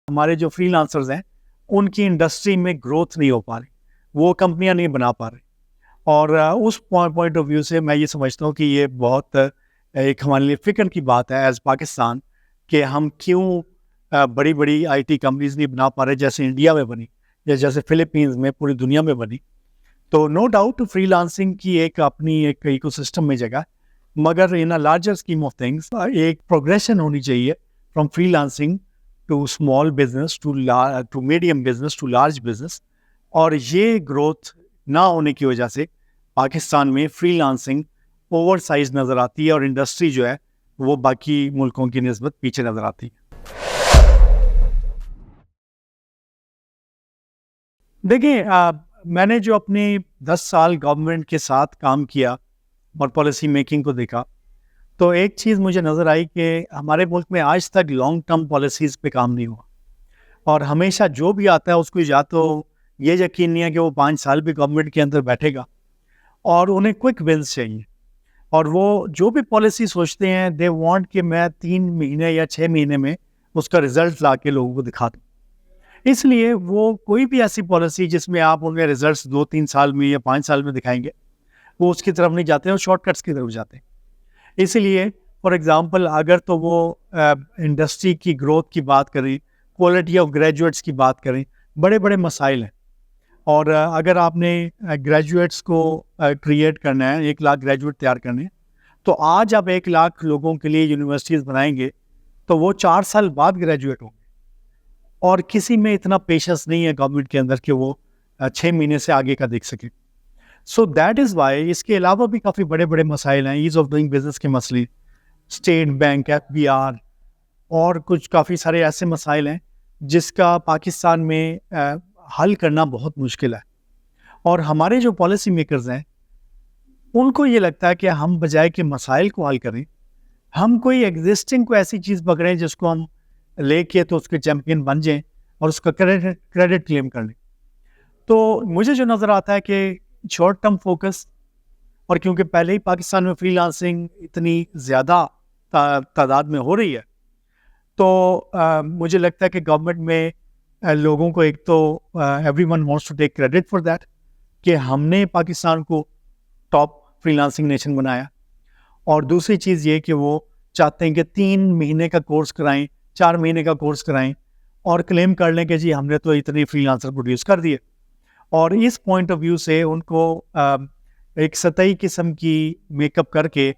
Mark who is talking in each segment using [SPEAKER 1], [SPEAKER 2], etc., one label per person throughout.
[SPEAKER 1] ہمارے جو free lancers ہیں ان کی انڈسٹری میں گروتھ نہیں ہو پا رہی, وہ کمپنیاں نہیں بنا پا رہی. اور اس پوائنٹ آف ویو سے میں یہ سمجھتا ہوں کہ یہ بہت ایک ہمارے لیے فکر کی بات ہے ایز پاکستان, کہ ہم کیوں بڑی بڑی آئی ٹی کمپنیز نہیں بنا پا رہے جیسے انڈیا میں بنی یا جیسے فلپینز میں پوری دنیا میں بنی. تو نو ڈاؤٹ فری لانسنگ کی ایک اپنی ایک ایکو سسٹم میں جگہ, مگر in a larger scheme of things ایک پروگریشن ہونی چاہیے from freelancing to small business to medium business to large business. اور یہ گروتھ نہ ہونے کی وجہ سے پاکستان میں فری لانسنگ اوور سائز نظر آتی ہے اور انڈسٹری جو ہے وہ باقی ملکوں کی نسبت پیچھے نظر آتی ہے. دیکھیں, میں نے جو اپنے 10 سال گورنمنٹ کے ساتھ کام کیا اور پالیسی میکنگ کو دیکھا, تو ایک چیز مجھے نظر آئی کہ ہمارے ملک میں آج تک لانگ ٹرم پالیسیز پہ کام نہیں ہوا, اور ہمیشہ جو بھی آتا ہے اس کو یا تو یہ یقین نہیں ہے کہ وہ 5 سال بھی گورنمنٹ کے اندر بیٹھے گا, اور انہیں کوئک ونس چاہیے, اور وہ جو بھی پالیسی سوچتے ہیں دے وانٹ کہ میں 3 مہینے یا 6 مہینے میں اس کا رزلٹ لا کے لوگوں کو دکھا دوں. اس لیے وہ کوئی بھی ایسی پالیسی جس میں آپ ان کے ریزلٹس 2-3 سال میں یا 5 سال میں دکھائیں گے, وہ اس کی طرف نہیں جاتے ہیں, اور شارٹ کٹس کی طرف جاتے ہیں. اس لیے فار ایگزامپل اگر تو وہ انڈسٹری کی گروتھ کی بات کریں, کوالٹی آف گریجویٹس کی بات کریں, بڑے بڑے مسائل ہیں. اور اگر آپ نے گریجویٹس کو کریٹ کرنا ہے, 1 لاکھ گریجویٹ تیار کرنے ہیں, تو آج آپ 1 لاکھ لوگوں کے لیے یونیورسٹیز بنائیں گے تو وہ 4 سال بعد گریجویٹ ہوں گے, اور کسی میں اتنا پیشنس نہیں ہے گورنمنٹ کے اندر کہ وہ 6 مہینے سے آگے کا دیکھ سکے. سو دیٹ از وائی اس کے علاوہ بھی کافی بڑے بڑے مسائل ہیں, ایز آف ڈوئنگ بزنس کے مسئلے, اسٹیٹ بینک, FBR, اور کچھ کافی سارے ایسے مسائل ہیں جس کا پاکستان میں حل کرنا بہت مشکل ہے. اور ہمارے جو پالیسی میکرز ہیں ان کو یہ لگتا ہے کہ ہم بجائے کہ مسائل کو حل کریں, ہم کوئی ایگزسٹنگ کو ایسی چیز پکڑیں جس کو ہم لے کے تو اس کے چیمپئن بن جائیں اور اس کا کریڈٹ کلیم کر لیں. تو مجھے جو نظر آتا ہے کہ شارٹ ٹرم فوکس, اور کیونکہ پہلے ہی پاکستان میں فری لانسنگ اتنی زیادہ تعداد میں ہو رہی ہے, تو مجھے لگتا ہے کہ گورنمنٹ میں لوگوں کو ایک تو everyone wants to take credit for that کہ ہم نے پاکستان کو ٹاپ فری لانسنگ نیشن بنایا, اور دوسری چیز یہ کہ وہ چاہتے ہیں کہ 3 مہینے کا کورس کرائیں, 4 مہینے کا کورس کرائیں, اور کلیم کر لیں کہ جی ہم نے تو اتنی فری لانسر پروڈیوس کر دیے. اور اس پوائنٹ آف ویو سے ان کو ایک سطحی قسم کی میک اپ کر کے,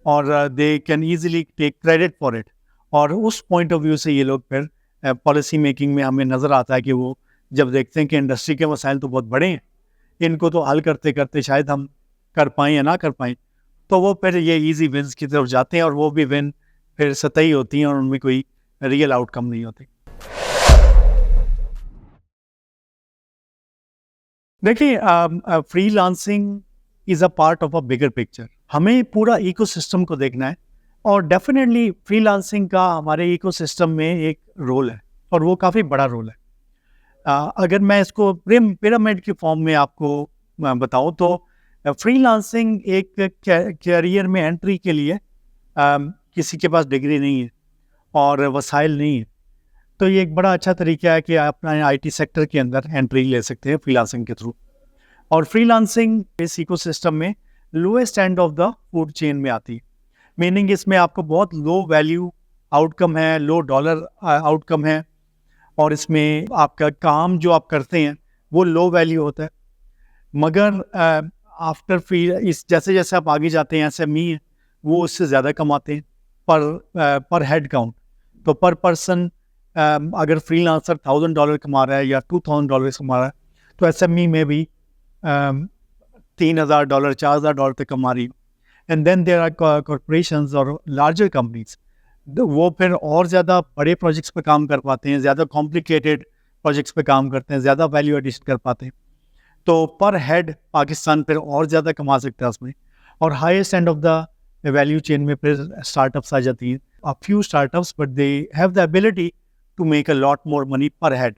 [SPEAKER 1] اور they can easily take credit for it. اور اس پوائنٹ آف ویو سے یہ لوگ پھر پالیسی میکنگ میں ہمیں نظر آتا ہے کہ وہ جب دیکھتے ہیں کہ انڈسٹری کے مسائل تو بہت بڑے ہیں, ان کو تو حل کرتے کرتے شاید ہم کر پائیں یا نہ کر پائیں, تو وہ پھر یہ ایزی ونس کی طرف جاتے ہیں, اور وہ بھی ون پھر سطحی ہوتی ہیں اور ان میں کوئی ریئل آؤٹ کم نہیں ہوتی. دیکھیے, free lancing is a part of a bigger picture. ہمیں پورا ایکو سسٹم کو دیکھنا ہے, اور ڈیفینیٹلی فری لانسنگ کا ہمارے ایکو سسٹم میں ایک رول ہے, اور وہ کافی بڑا رول ہے. اگر میں اس کو پیرامڈ کی فارم میں آپ کو بتاؤں تو فری لانسنگ ایک کیریئر میں انٹری کے لیے کسی کے پاس ڈگری نہیں ہے اور وسائل نہیں ہے, تو یہ ایک بڑا اچھا طریقہ ہے کہ آپ اپنا IT سیکٹر کے اندر انٹری لے سکتے ہیں فری لانسنگ کے تھرو. اور فری لانسنگ اس ایکو سسٹم میں lowest end of the food chain میں آتی ہے, میننگ اس میں آپ کو بہت لو ویلیو آؤٹ کم ہے, لو ڈالر آؤٹ کم ہے, اور اس میں آپ کا کام جو آپ کرتے ہیں وہ لو ویلیو ہوتا ہے. مگر آفٹر فری اس جیسے جیسے آپ آگے جاتے ہیں SME ہیں وہ اس سے زیادہ کماتے ہیں پر ہیڈ کاؤنٹ. تو پر پرسن اگر فری لانسر $1,000 کما رہا ہے یا $2,000 کما رہا ہے, تو SME میں بھی $3,000 $4,000 تک کما رہی. And then there are corporations اور لارجر کمپنیز, وہ پھر اور زیادہ بڑے پروجیکٹس پہ کام کر پاتے ہیں, زیادہ کمپلیکیٹڈ پروجیکٹس پہ کام کرتے ہیں, زیادہ ویلیو ایڈیشن کر پاتے ہیں. تو پر ہیڈ پاکستان پھر اور زیادہ کما سکتا ہے اس میں, اور highest end of the value chain میں پھر اسٹارٹ اپس آ جاتی ہیں. Few startups but they have the ability to make a lot more money per head.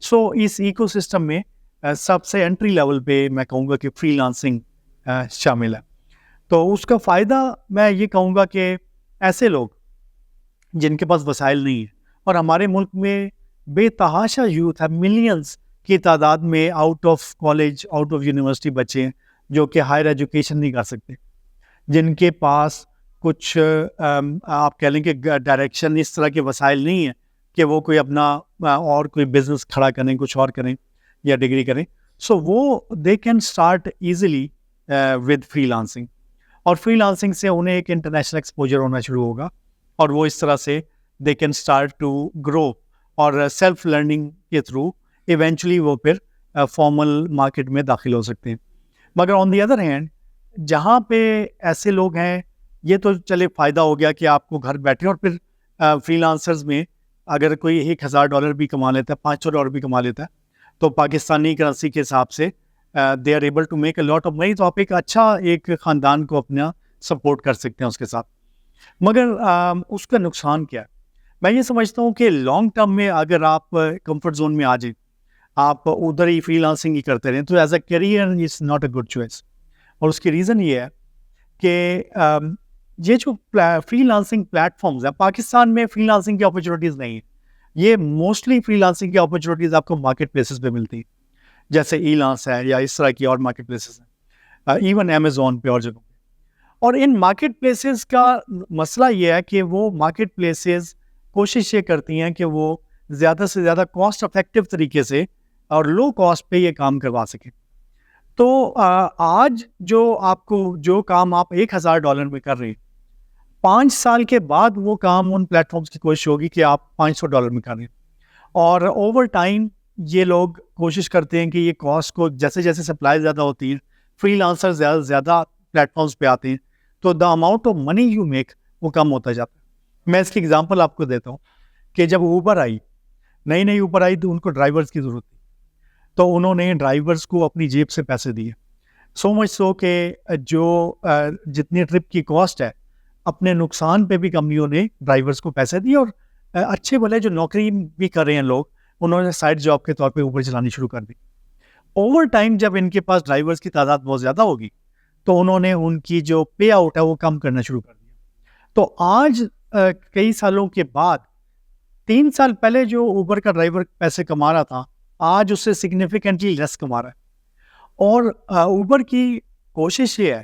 [SPEAKER 1] So اس ایکو سسٹم میں سب سے انٹری لیول پہ میں کہوں گا کہ فری لانسنگ شامل ہے. تو اس کا فائدہ میں یہ کہوں گا کہ ایسے لوگ جن کے پاس وسائل نہیں ہے, اور ہمارے ملک میں بے تحاشا یوتھ ہے, ملینس کی تعداد میں out of college, out of university بچے ہیں جو کہ ہائر ایجوکیشن نہیں کر سکتے, جن کے پاس کچھ آپ کہہ لیں کہ ڈائریکشن, اس طرح کے وسائل نہیں ہیں کہ وہ کوئی اپنا اور کوئی بزنس کھڑا کریں, کچھ اور کریں یا ڈگری کریں. سو وہ دے can start easily with free lancing, اور فری لانسنگ سے انہیں ایک انٹرنیشنل ایکسپوجر ہونا شروع ہوگا, اور وہ اس طرح سے they can start to grow, اور سیلف لرننگ کے تھرو ایونچولی وہ پھر فارمل مارکیٹ میں داخل ہو سکتے ہیں. مگر آن دی ادر ہینڈ جہاں پہ ایسے لوگ ہیں, یہ تو چلے فائدہ ہو گیا کہ آپ کو گھر بیٹھے, اور پھر فری لانسرز میں اگر کوئی $1,000 بھی کما لیتا ہے, $500 بھی کما لیتا ہے, تو پاکستانی کرنسی کے حساب سے they are able to make a lot of money, تو آپ ایک اچھا ایک خاندان کو اپنا سپورٹ کر سکتے ہیں اس کے ساتھ. مگر اس کا نقصان کیا ہے؟ میں یہ سمجھتا ہوں کہ لانگ ٹرم میں اگر آپ کمفرٹ زون میں آ جائیں, آپ ادھر ہی فری لانسنگ ہی کرتے رہیں, تو as a career is not a good choice. اور اس کی ریزن یہ ہے کہ یہ جو فری لانسنگ پلیٹ فارمز ہیں, پاکستان میں فری لانسنگ کی اپرچونیٹیز نہیں ہیں. یہ موسٹلی فری لانسنگ کی اپرچونیٹیز آپ کو مارکیٹ پلیسز پہ ملتی ہیں, جیسے ای لانس ہے یا اس طرح کی اور مارکیٹ پلیسز ہیں, ایون امیزون پہ اور جگہوں پہ. اور ان مارکیٹ پلیسز کا مسئلہ یہ ہے کہ وہ مارکیٹ پلیسز کوشش یہ کرتی ہیں کہ وہ زیادہ سے زیادہ کاسٹ افیکٹو طریقے سے اور لو کاسٹ پہ یہ کام کروا سکیں. تو آج جو آپ کو جو کام آپ $1,000 میں کر رہے ہیں, 5 سال کے بعد وہ کام ان پلیٹ فارمز کی کوشش ہوگی کہ آپ $500 میں کر رہے ہیں. اور اوور ٹائم یہ لوگ کوشش کرتے ہیں کہ یہ کاسٹ کو جیسے جیسے سپلائی زیادہ ہوتی ہے, فری لانسر زیادہ سے زیادہ پلیٹ فارمز پہ آتے ہیں, تو the amount of money you make وہ کم ہوتا جاتا ہے. میں اس کی ایگزامپل آپ کو دیتا ہوں کہ جب اوبر آئی, نئی اوبر آئی, تو ان کو ڈرائیورز کی ضرورت تھی, تو انہوں نے ڈرائیورز کو اپنی جیب سے پیسے دیے, سو مچ سو کہ جو جتنی ٹرپ کی کاسٹ ہے, اپنے نقصان پہ بھی کمپنیوں نے ڈرائیورز کو پیسے دیے, اور اچھے بھلے جو نوکری بھی کر رہے ہیں لوگ, انہوں نے سائڈ جاب کے طور پہ اوبر چلانی شروع کر دی. اوور ٹائم جب ان کے پاس ڈرائیورز کی تعداد بہت زیادہ ہوگی, تو انہوں نے ان کی جو پے آؤٹ ہے وہ کم کرنا شروع کر دیا. تو آج کئی سالوں کے بعد, 3 سال پہلے جو اوبر کا ڈرائیور پیسے کما رہا تھا, آج اس سے سگنیفیکنٹلی لیس کما رہا ہے. اور اوبر کی کوشش یہ ہے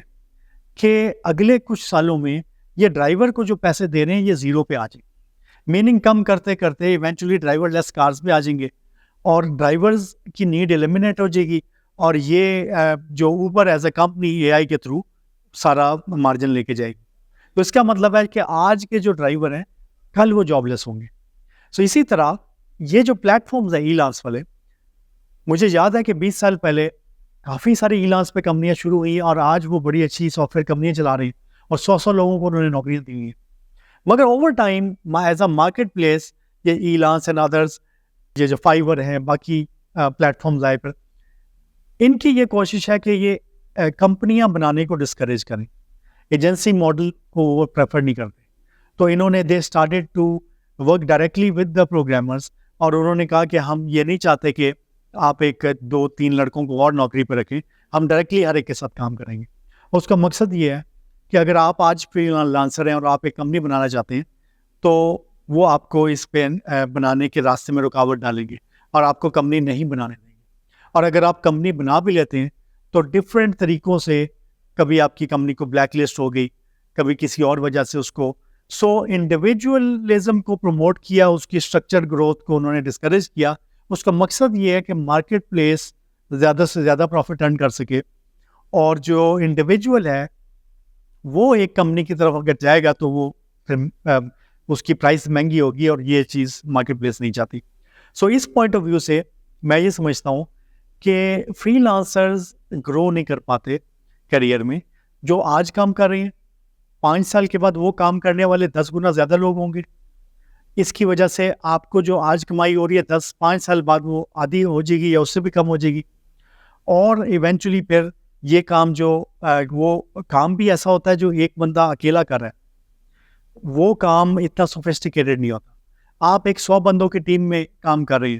[SPEAKER 1] کہ اگلے کچھ سالوں میں یہ ڈرائیور کو جو پیسے دے رہے ہیں یہ زیرو پہ آ جائیں, میننگ کم کرتے کرتے ایونچولی ڈرائیور لیس کارز پہ آ جائیں گے, اور ڈرائیورز کی نیڈ ایلیمینیٹ ہو جائے گی, اور یہ جو Uber as a company A I کے تھرو سارا مارجن لے کے جائے گی. تو اس کا مطلب ہے کہ آج کے جو ڈرائیور ہیں کل وہ جاب لیس ہوں گے. سو اسی طرح یہ جو پلیٹ فارمز ہیں ای لانس والے, مجھے یاد ہے کہ 20 سال پہلے کافی سارے ای لانس پہ کمپنیاں شروع ہوئی, اور آج وہ بڑی اچھی سافٹ ویئر کمپنیاں چلا رہی ہیں, اور 100 لوگوں کو انہوں نے نوکریاں دی ہیں. مگر over time as a market place یہ ای لانس اینڈ ادرس, یہ جو فائیور ہیں, باقی پلیٹ فارمز آئے پر, ان کی یہ کوشش ہے کہ یہ کمپنیاں بنانے کو ڈسکریج کریں, ایجنسی ماڈل کو وہ پریفر نہیں کرتے. تو انہوں نے they started to work directly with the programmers, اور انہوں نے کہا کہ ہم یہ نہیں چاہتے کہ آپ 1-2-3 لڑکوں کو اور نوکری پہ رکھیں, ہم ڈائریکٹلی ہر ایک کے ساتھ کام کریں گے. اس کا مقصد یہ ہے کہ اگر آپ آج فری لانسر ہیں اور آپ ایک کمپنی بنانا چاہتے ہیں, تو وہ آپ کو اس پہ بنانے کے راستے میں رکاوٹ ڈالیں گے, اور آپ کو کمپنی نہیں بنانے دیں گے. اور اگر آپ کمپنی بنا بھی لیتے ہیں تو ڈفرینٹ طریقوں سے, کبھی آپ کی کمپنی کو بلیک لسٹ ہو گئی, کبھی کسی اور وجہ سے اس کو, سو انڈیویجولزم کو پروموٹ کیا, اس کی اسٹرکچر گروتھ کو انہوں نے ڈسکریج کیا. اس کا مقصد یہ ہے کہ مارکیٹ پلیس زیادہ سے زیادہ پروفٹ ارن کر سکے, اور جو انڈیویجول ہے وہ ایک کمپنی کی طرف اگر جائے گا تو وہ پھر اس کی پرائس مہنگی ہوگی, اور یہ چیز مارکیٹ پلیس نہیں چاہتی. سو اس پوائنٹ آف ویو سے میں یہ سمجھتا ہوں کہ فری لانسرز گرو نہیں کر پاتے کیریئر میں. جو آج کام کر رہے ہیں, 5 سال کے بعد وہ کام کرنے والے 10 گنا زیادہ لوگ ہوں گے. اس کی وجہ سے آپ کو جو آج کمائی ہو رہی ہے 5 سال بعد وہ آدھی ہو جائے گی یا اس سے بھی کم ہو جائے گی. اور ایونچولی پھر یہ کام جو وہ کام بھی ایسا ہوتا ہے جو ایک بندہ اکیلا کر رہا ہے, وہ کام اتنا سوفسٹیکیٹڈ نہیں ہوتا. آپ ایک 100 بندوں کی ٹیم میں کام کر رہے ہیں,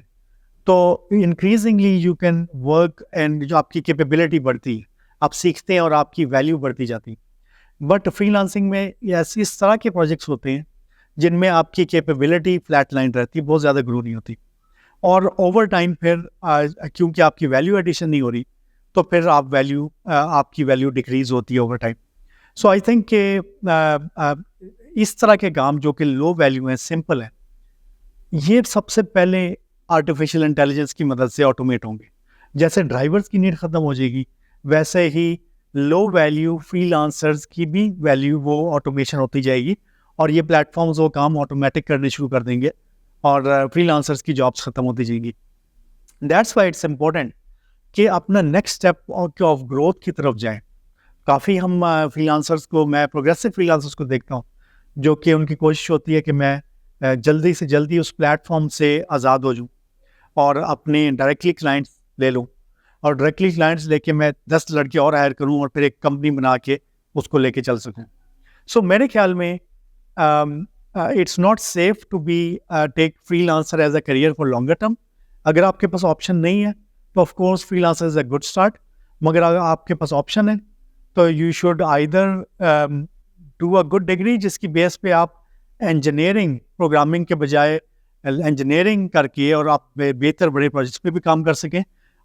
[SPEAKER 1] تو increasingly you can work, and جو آپ کی کیپیبلٹی بڑھتی ہے, آپ سیکھتے ہیں اور آپ کی ویلیو بڑھتی جاتی. بٹ فری لانسنگ میں اس طرح کے پروجیکٹس ہوتے ہیں جن میں آپ کی کیپیبلٹی فلیٹ لائن رہتی ہے, بہت زیادہ گرو نہیں ہوتی. اور اوور ٹائم پھر کیونکہ آپ کی ویلیو ایڈیشن نہیں ہو رہی تو پھر آپ کی ویلیو ڈکریز ہوتی ہے over time. So I think کہ اس طرح کے کام جو کہ لو ویلیو ہیں, سمپل ہیں, یہ سب سے پہلے آرٹیفیشیل انٹیلیجنس کی مدد سے آٹومیٹ ہوں گے. جیسے ڈرائیورز کی نیڈ ختم ہو جائے گی, ویسے ہی لو ویلیو فری لانسرز کی بھی ویلیو وہ آٹومیشن ہوتی جائے گی, اور یہ پلیٹ فارمز وہ کام آٹومیٹک کرنے شروع کر دیں گے, اور فری لانسرز کی جابس ختم ہوتی جائیں گی. دیٹس وائی اٹس امپورٹنٹ کہ اپنا نیکسٹ اسٹیپ آف گروتھ کی طرف جائیں. کافی ہم فری لانسرز کو, میں پروگریسو فری لانسرز کو دیکھتا ہوں جو کہ ان کی کوشش ہوتی ہے کہ میں جلدی سے جلدی اس پلیٹ فارم سے آزاد ہو جاؤں اور اپنے ڈائریکٹلی کلائنٹس لے لوں, اور ڈائریکٹلی کلائنٹس لے کے میں 10 لڑکے اور ہائر کروں اور پھر ایک کمپنی بنا کے اس کو لے کے چل سکوں. سو میرے خیال میں it's not safe to be tech freelancer as a career for longer term. اگر آپ کے پاس آپشن نہیں ہے تو of course freelancer is a good start, مگر اگر آپ کے پاس آپشن ہے تو you should either do a good degree جس کی بیس پہ آپ انجینئرنگ پروگرامنگ کے بجائے انجینئرنگ کر کے اور آپ بہتر بڑے پروجیکٹس پہ بھی کام کر سکیں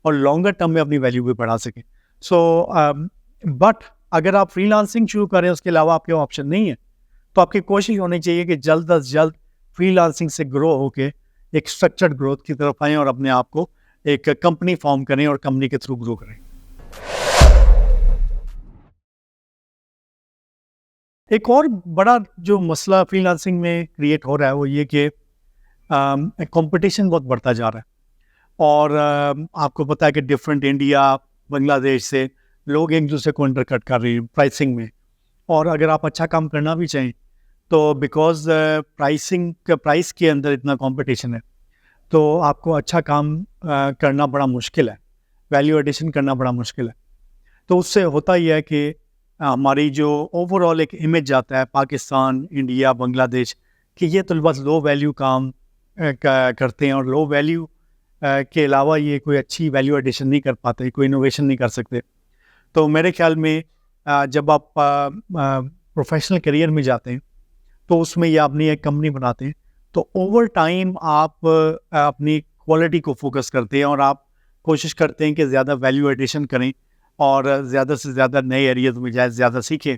[SPEAKER 1] اور لانگر ٹرم میں اپنی ویلیو بھی بڑھا سکیں. سو بٹ اگر آپ فری لانسنگ شروع کریں, اس کے علاوہ آپ کے آپشن نہیں ہے, تو آپ کی کوشش ہونی چاہیے کہ جلد از جلد فری لانسنگ سے گرو ہو کے ایک اسٹرکچرڈ گروتھ کی طرف آئیں اور اپنے آپ کو ایک کمپنی فارم کریں اور کمپنی کے تھرو گرو کریں. ایک اور بڑا جو مسئلہ فری لانسنگ میں کریٹ ہو رہا ہے وہ یہ کہ کمپٹیشن بہت بڑھتا جا رہا ہے, اور آپ کو پتہ ہے کہ ڈفرینٹ انڈیا بنگلہ دیش سے لوگ ایک دوسرے کو انڈر کٹ کر رہے ہیں پرائسنگ میں, اور اگر آپ اچھا کام کرنا بھی چاہیں تو بیکاز پرائس کے اندر اتنا کمپٹیشن ہے تو آپ کو اچھا کام کرنا بڑا مشکل ہے, ویلیو ایڈیشن کرنا بڑا مشکل ہے. تو اس سے ہوتا یہ ہے کہ ہماری جو اوور آل ایک امیج جاتا ہے پاکستان, انڈیا, بنگلہ دیش, کہ یہ تو بس لو ویلیو کام کرتے ہیں اور لو ویلیو کے علاوہ یہ کوئی اچھی ویلیو ایڈیشن نہیں کر پاتے, کوئی انوویشن نہیں کر سکتے. تو میرے خیال میں جب آپ پروفیشنل کیریئر میں جاتے ہیں تو اس میں یہ اپنی ایک کمپنی بناتے ہیں تو اوور ٹائم آپ اپنی کوالٹی کو فوکس کرتے ہیں اور آپ کوشش کرتے ہیں کہ زیادہ ویلیو ایڈیشن کریں اور زیادہ سے زیادہ نئے ایریاز میں جائیں, زیادہ سیکھیں.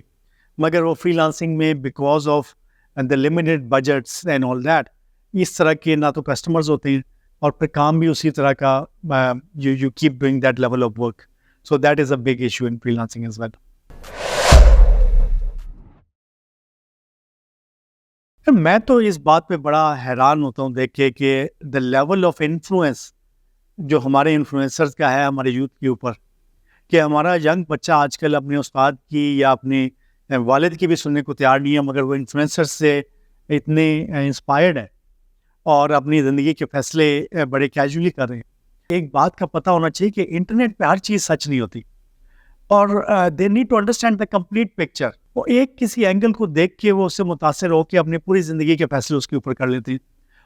[SPEAKER 1] مگر وہ فری لانسنگ میں because of the limited budgets and all that, اس طرح کے نہ تو کسٹمرز ہوتے ہیں اور پھر کام بھی اسی طرح کا, you keep doing that level of work. So that is a big issue in freelancing as well. میں تو اس بات پہ بڑا حیران ہوتا ہوں دیکھ کے کہ دا لیول آف انفلوئنس جو ہمارے انفلوئنسرز کا ہے ہمارے یوتھ کے اوپر, کہ ہمارا ینگ بچہ آج کل اپنے استاد کی یا اپنے والد کی بھی سننے کو تیار نہیں ہے, مگر وہ انفلوئنسرز سے اتنے انسپائرڈ ہے اور اپنی زندگی کے فیصلے بڑے کیجولی کر رہے ہیں. ایک بات کا پتہ ہونا چاہیے کہ انٹرنیٹ پہ ہر چیز سچ نہیں ہوتی, اور they need to understand the complete picture. وہ ایک کسی اینگل کو دیکھ کے وہ اس سے متاثر ہو کے اپنی پوری زندگی کے فیصلے اس کے اوپر کر لیتے ہیں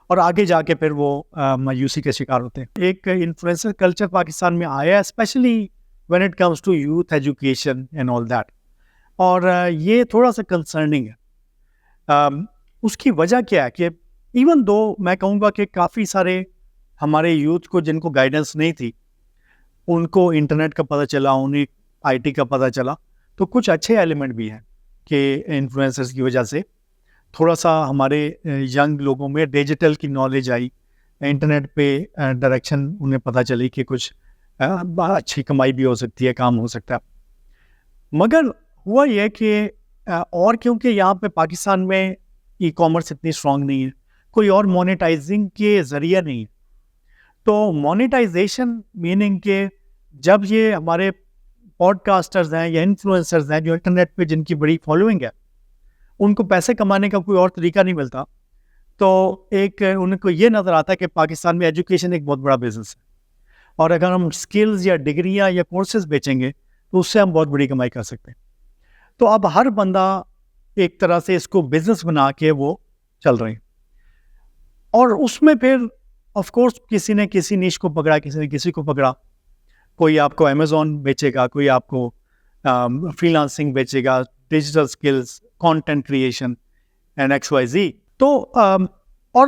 [SPEAKER 1] اور آگے جا کے پھر وہ مایوسی کے شکار ہوتے ہیں. ایک انفلوئنسر کلچر پاکستان میں آیا ہے especially when it comes to youth education and all that, اور یہ تھوڑا سا کنسرننگ ہے. اس کی وجہ کیا ہے کہ ایون دو میں کہوں گا کہ کافی سارے ہمارے یوتھ کو جن کو گائیڈنس نہیں تھی ان کو انٹرنیٹ کا پتہ چلا, انہیں آئی ٹی کا پتہ چلا, تو کچھ اچھے ایلیمنٹ بھی ہیں کہ انفلوئنسرز کی وجہ سے تھوڑا سا ہمارے ینگ لوگوں میں ڈیجیٹل کی نالج آئی, انٹرنیٹ پہ ڈائریکشن انہیں پتہ چلی کہ کچھ اچھی کمائی بھی ہو سکتی ہے, کام ہو سکتا ہے. مگر ہوا یہ کہ اور کیونکہ یہاں پہ پاکستان میں ای کامرس اتنی اسٹرانگ نہیں ہے, کوئی اور مونیٹائزنگ کے ذریعہ نہیں ہے, تو مونیٹائزیشن میننگ کہ جب یہ ہمارے پوڈ کاسٹرز ہیں یا انفلوئنسرز ہیں جو انٹرنیٹ پہ جن کی بڑی فالوئنگ ہے ان کو پیسے کمانے کا کوئی اور طریقہ نہیں ملتا, تو ایک ان کو یہ نظر آتا ہے کہ پاکستان میں ایجوکیشن ایک بہت بڑا بزنس ہے, اور اگر ہم سکلز یا ڈگریاں یا کورسز بیچیں گے تو اس سے ہم بہت بڑی کمائی کر سکتے ہیں. تو اب ہر بندہ ایک طرح سے اس کو بزنس بنا کے وہ چل رہے ہیں, اور اس میں پھر آف کورس کسی نے کسی نیش کو پکڑا, کسی نے کسی کو پکڑا. کوئی آپ کو امیزون بیچے گا, کوئی آپ کو فری لانسنگ بیچے گا, digital skills, content creation and X Y Z. تو اور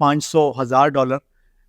[SPEAKER 1] $500,000।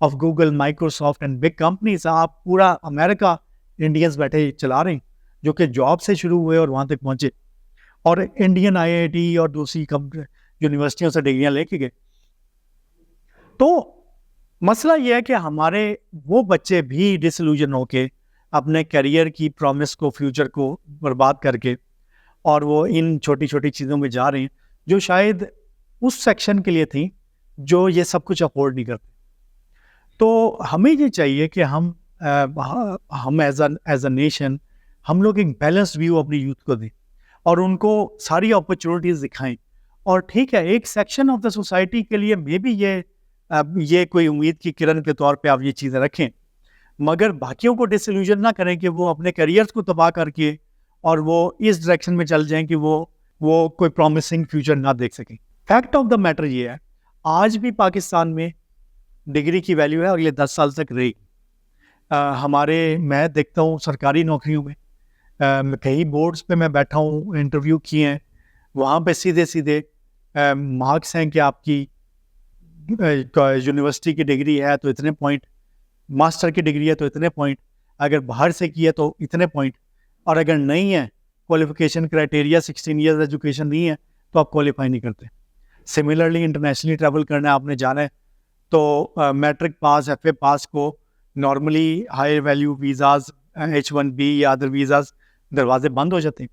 [SPEAKER 1] Of Google, Microsoft and big companies. آپ پورا امریکہ انڈینس بیٹھے چلا رہے ہیں جو کہ جاب سے شروع ہوئے اور وہاں تک پہنچے, اور انڈین آئی آئی ٹی اور دوسری یونیورسٹیوں سے ڈگریاں لے کے گئے. تو مسئلہ یہ ہے کہ ہمارے وہ بچے بھی ڈس ایلوژن ہو کے اپنے کیریئر کی پرومس کو, فیوچر کو برباد کر کے, اور وہ ان چھوٹی چھوٹی چیزوں میں جا رہے ہیں جو شاید اس سیکشن کے لیے تھیں جو یہ سب کچھ افورڈ نہیں کرتے. تو ہمیں یہ چاہیے کہ ہم ایز اے نیشن ہم لوگ ایک بیلنس ویو اپنی یوتھ کو دیں اور ان کو ساری اپرچونیٹیز دکھائیں. اور ٹھیک ہے, ایک سیکشن آف دا سوسائٹی کے لیے مے بی یہ کوئی امید کی کرن کے طور پہ آپ یہ چیزیں رکھیں, مگر باقیوں کو ڈس ایلوژن نہ کریں کہ وہ اپنے کیریئرز کو تباہ کر کے اور وہ اس ڈائریکشن میں چل جائیں کہ وہ کوئی پرومسنگ فیوچر نہ دیکھ سکیں. فیکٹ آف دا میٹر یہ ہے, آج بھی پاکستان میں ڈگری کی ویلیو ہے, اگلے 10 سال تک رہی. میں دیکھتا ہوں سرکاری نوکریوں میں کئی بورڈز پہ میں بیٹھا ہوں, انٹرویو کیے ہیں, وہاں پہ سیدھے مارکس ہیں کہ آپ کی یونیورسٹی کی ڈگری ہے تو اتنے پوائنٹ, ماسٹر کی ڈگری ہے تو اتنے پوائنٹ, اگر باہر سے کی ہے تو اتنے پوائنٹ, اور اگر نہیں ہے کوالیفیکیشن کرائٹیریا 16 ایئرز ایجوکیشن نہیں ہے تو آپ کوالیفائی نہیں کرتے. سملرلی انٹرنیشنلی ٹریول کرنا ہے, آپ نے جانا ہے تو میٹرک پاس, ایف اے پاس کو normally high value visas, H1B یا ادر ویزاز دروازے بند ہو جاتے ہیں.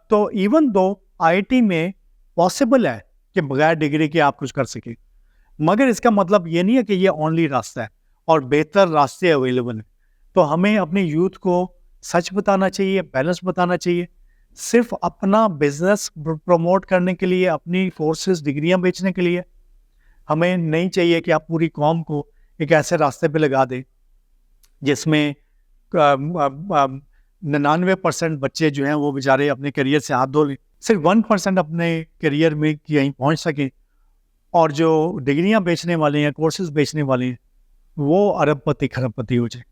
[SPEAKER 1] تو ایون دو آئی ٹی میں پاسبل ہے کہ بغیر ڈگری کے آپ کچھ کر سکیں, مگر اس کا مطلب یہ نہیں ہے کہ یہ اونلی راستہ ہے اور بہتر راستے اویلیبل ہیں. تو ہمیں اپنے یوتھ کو سچ بتانا چاہیے, بیلنس بتانا چاہیے. صرف اپنا بزنس پروموٹ کرنے کے لیے, اپنی کورسز ڈگریاں بیچنے کے لیے ہمیں نہیں چاہیے کہ آپ پوری قوم کو ایک ایسے راستے پہ لگا دیں جس میں 99% بچے جو ہیں وہ بیچارے اپنے کیریئر سے ہاتھ دھو لیں, صرف 1% اپنے کیریئر میں کہیں پہنچ سکیں, اور جو ڈگریاں بیچنے والے ہیں, کورسز بیچنے والے ہیں, وہ ارب پتی کھرب پتی ہو جائے.